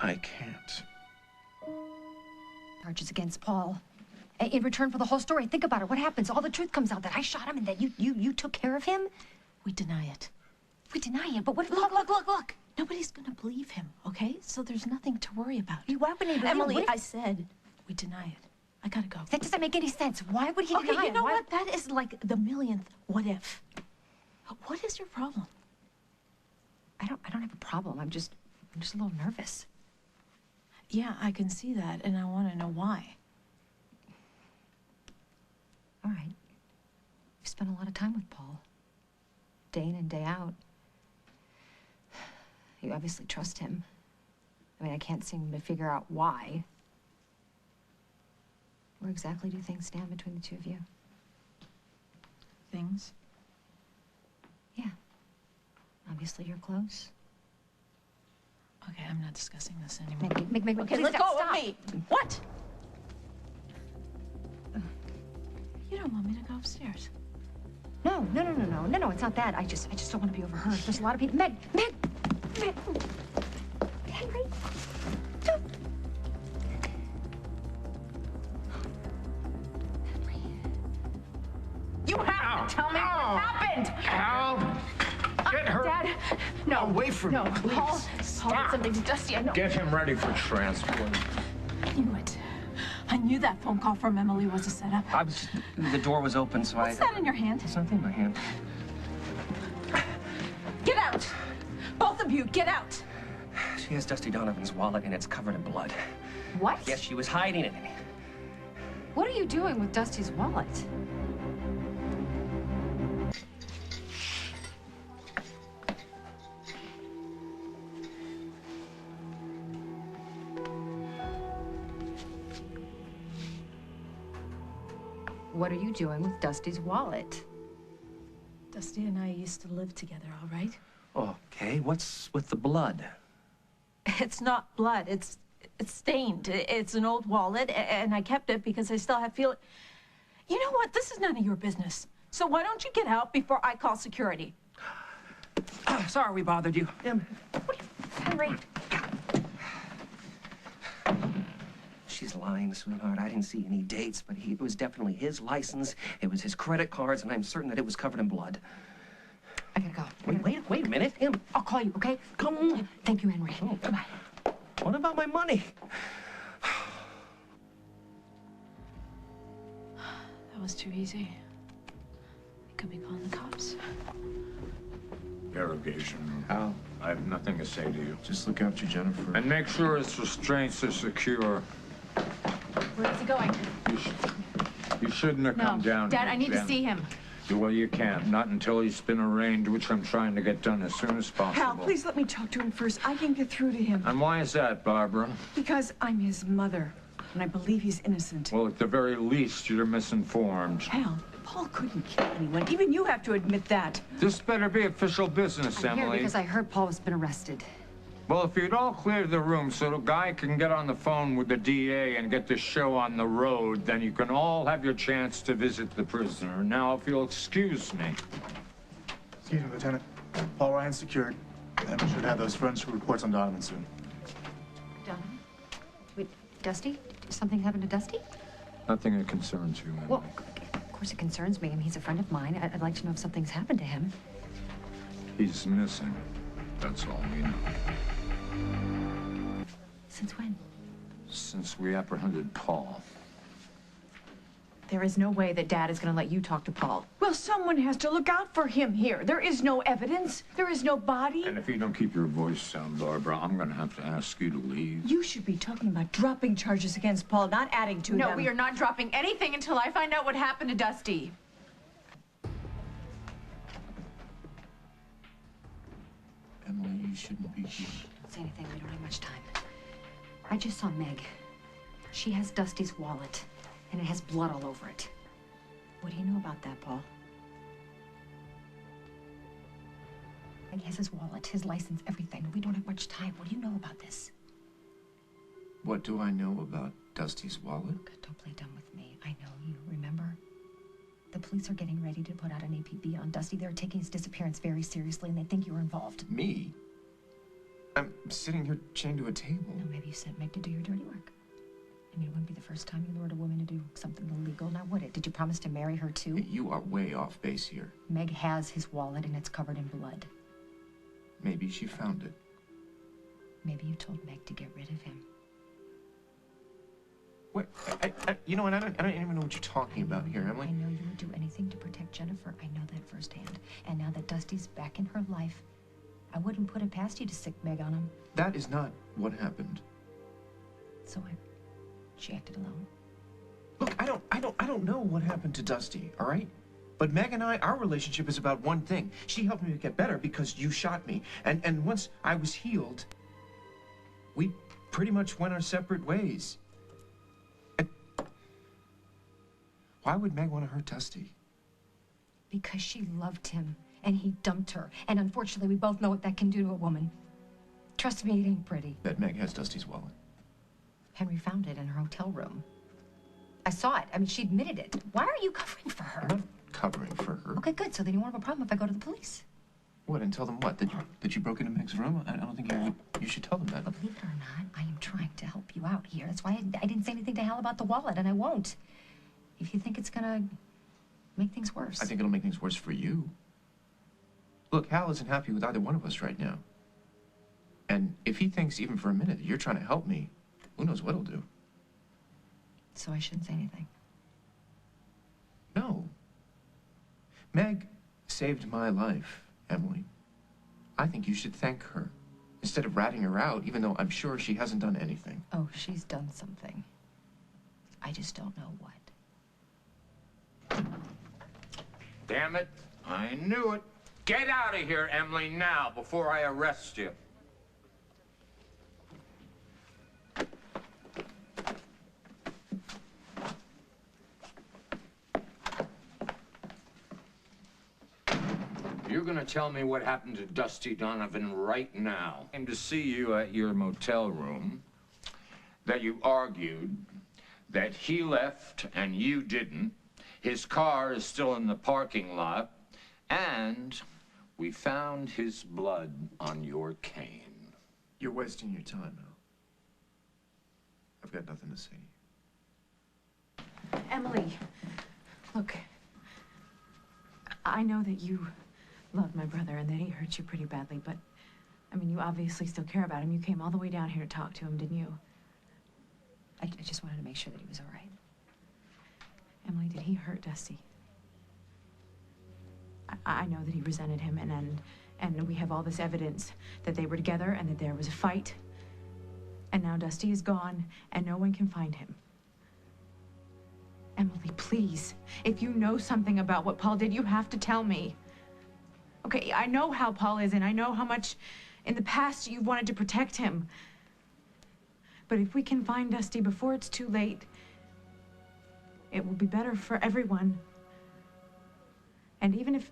I can't. Charges against Paul. In return for the whole story, think about it. What happens? All the truth comes out that I shot him and that you took care of him? We deny it. We deny it, but what? Look. Nobody's gonna believe him, okay? So there's nothing to worry about. You why would anybody? Emily, I said we deny it. I gotta go. That doesn't make any sense. Why would he deny it? Okay, you know what? That is like the millionth what if. What is your problem? I don't have a problem. I'm just a little nervous. Yeah, I can see that, and I want to know why. All right. You spent a lot of time with Paul. Day in and day out. You obviously trust him. I mean, I can't seem to figure out why. Where exactly do things stand between the two of you? Things? Yeah. Obviously, you're close. Okay, I'm not discussing this anymore. Meg, okay, please let go stop. of me. What? You don't want me to go upstairs. No, it's not that. I just don't want to be overheard. There's a lot of people. Meg! Henry! Don't. Henry. You have to tell me what happened! Al! Get her Dad, no. away from me, please. Paul did something to Dusty. I know. Get him ready for transport. I knew it. I knew that phone call from Emily was a setup. The door was open, so What's that in your hand? There's nothing in my hand. Get out! Both of you, get out! She has Dusty Donovan's wallet, and it's covered in blood. What? Yes, she was hiding it. What are you doing with Dusty's wallet? What are you doing with Dusty's wallet? Dusty and I used to live together, all right? Okay, what's with the blood? It's not blood. It's stained. It's an old wallet, and I kept it because I still have feel. You know what? This is none of your business. So why don't you get out before I call security? Sorry we bothered you. Henry. She's lying, sweetheart. I didn't see any dates, but it was definitely his license. It was his credit cards, and I'm certain that it was covered in blood. I gotta go. Wait a minute. I'll call you, okay? Come on. Thank you, Henry. Oh. Goodbye. What about my money? That was too easy. I could be calling the cops. Interrogation. Al, I have nothing to say to you. just look after Jennifer. And make sure its restraints are secure. Where is he going? You shouldn't have come down Dad, here, I need to Jen. see him. Well, you can't. Not until he's been arraigned, which I'm trying to get done as soon as possible. Hal, please let me talk to him first. I can get through to him. And why is that, Barbara? Because I'm his mother, and I believe he's innocent. Well, at the very least, you're misinformed. Hal, Paul couldn't kill anyone. Even you have to admit that. This better be official business, I'm here Emily. because I heard Paul has been arrested. Well, if you'd all clear the room so the guy can get on the phone with the DA and get the show on the road, then you can all have your chance to visit the prisoner. Now, if you'll excuse me. Excuse me, Lieutenant. Paul Ryan's secured, and we should have those forensic reports on Donovan soon. Donovan? Wait, Dusty? Did something happen to Dusty? Nothing that concerns you, Emily. Well, of course it concerns me. I mean, he's a friend of mine. I'd like to know if something's happened to him. He's missing. That's all we know. Since when? Since we apprehended Paul. There is no way that Dad is going to let you talk to Paul. Well, someone has to look out for him here. There is no evidence. There is no body. And if you don't keep your voice down, Barbara, I'm going to have to ask you to leave. You should be talking about dropping charges against Paul, not adding to them. No, we are not dropping anything until I find out what happened to Dusty. Emily, you shouldn't be here. Don't say anything. We don't have much time. I just saw Meg. She has Dusty's wallet, and it has blood all over it. What do you know about that, Paul? Meg has his wallet, his license, everything. We don't have much time. What do you know about this? What do I know about Dusty's wallet? God, don't play dumb with me. I know you, remember? The police are getting ready to put out an APB on Dusty. They're taking his disappearance very seriously, and they think you're involved. Me? I'm sitting here chained to a table. No, maybe you sent Meg to do your dirty work. I mean, it wouldn't be the first time you lured a woman to do something illegal, now would it? Did you promise to marry her too? You are way off base here. Meg has his wallet and it's covered in blood. Maybe she found it. Maybe you told Meg to get rid of him. What? You know what? I don't even know what you're talking about here, I Emily. know you would do anything to protect Jennifer. I know that firsthand. And now that Dusty's back in her life, I wouldn't put it past you to sick Meg on him. That is not what happened. So she acted alone. Look, I don't know what happened to Dusty, all right? But Meg and I, our relationship is about one thing. She helped me get better because you shot me. And once I was healed, we pretty much went our separate ways. And why would Meg want to hurt Dusty? Because she loved him, and he dumped her. And unfortunately, we both know what that can do to a woman. Trust me, it ain't pretty. That Meg has Dusty's wallet. Henry found it in her hotel room. I saw it. I mean, she admitted it. Why are you covering for her? I'm not covering for her. Okay, good. So then you won't have a problem if I go to the police. What, and tell them what? That you broke into Meg's room? I don't think you should tell them that. But believe it or not, I am trying to help you out here. That's why I didn't say anything to Hal about the wallet, and I won't. If you think it's gonna make things worse. I think it'll make things worse for you. Look, Hal isn't happy with either one of us right now. And if he thinks even for a minute that you're trying to help me, who knows what he'll do? So I shouldn't say anything. No. Meg saved my life, Emily. I think you should thank her instead of ratting her out, even though I'm sure she hasn't done anything. Oh, she's done something. I just don't know what. Damn it. I knew it. Get out of here, Emily, now, before I arrest you. You're gonna tell me what happened to Dusty Donovan right now. I came to see you at your motel room, that you argued that he left and you didn't. His car is still in the parking lot, and we found his blood on your cane. You're wasting your time, Al. I've got nothing to say to you. Emily, look, I know that you loved my brother and that he hurt you pretty badly, but, I mean, you obviously still care about him. You came all the way down here to talk to him, didn't you? I just wanted to make sure that he was all right. Emily, did he hurt Dusty? I know that he resented him, and we have all this evidence that they were together and that there was a fight. And now Dusty is gone, and no one can find him. Emily, please, if you know something about what Paul did, you have to tell me. Okay, I know how Paul is, and I know how much in the past you've wanted to protect him. But if we can find Dusty before it's too late, it will be better for everyone. And even if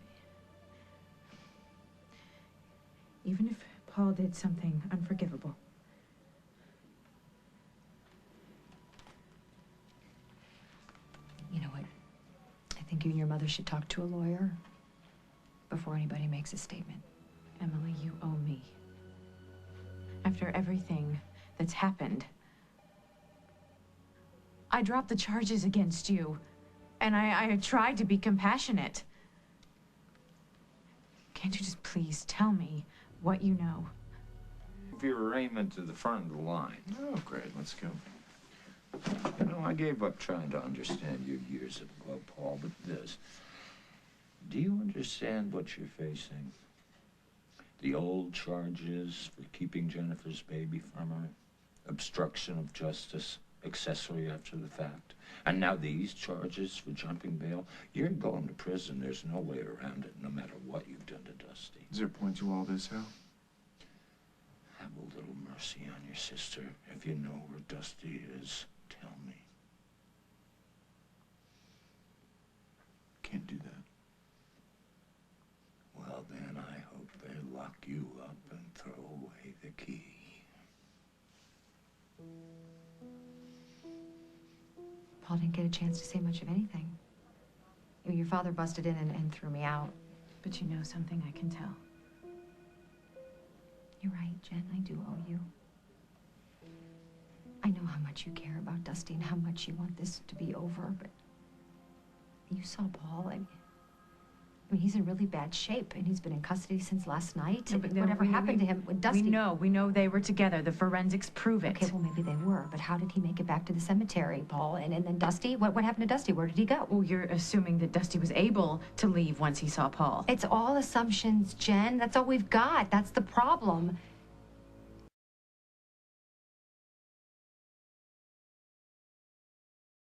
Paul did something unforgivable. You know what? I think you and your mother should talk to a lawyer before anybody makes a statement. Emily, you owe me. After everything that's happened, I dropped the charges against you, and I tried to be compassionate. Can't you just please tell me what you know? Move your arraignment to the front of the line. Oh, great. Let's go. You know, I gave up trying to understand you years ago, Paul, but this. Do you understand what you're facing? The old charges for keeping Jennifer's baby from her, obstruction of justice, accessory after the fact, and now these charges for jumping bail. You're going to prison. There's no way around it, no matter what you've done to Dusty. Is there a point to all this, Hal? Have a little mercy on your sister. If you know where Dusty is, tell me. Can't do that. Well, then I hope they lock you up and throw away the key. Paul didn't get a chance to say much of anything. I mean, your father busted in and threw me out. But you know something I can tell. You're right, Jen. I do owe you. I know how much you care about Dusty and how much you want this to be over, but you saw Paul. I mean, he's in really bad shape, and he's been in custody since last night. No, but Whatever happened to him with Dusty... We know they were together. The forensics prove it. Okay, well, maybe they were, but how did he make it back to the cemetery, Paul? And then Dusty? What happened to Dusty? Where did he go? Well, you're assuming that Dusty was able to leave once he saw Paul. It's all assumptions, Jen. That's all we've got. That's the problem.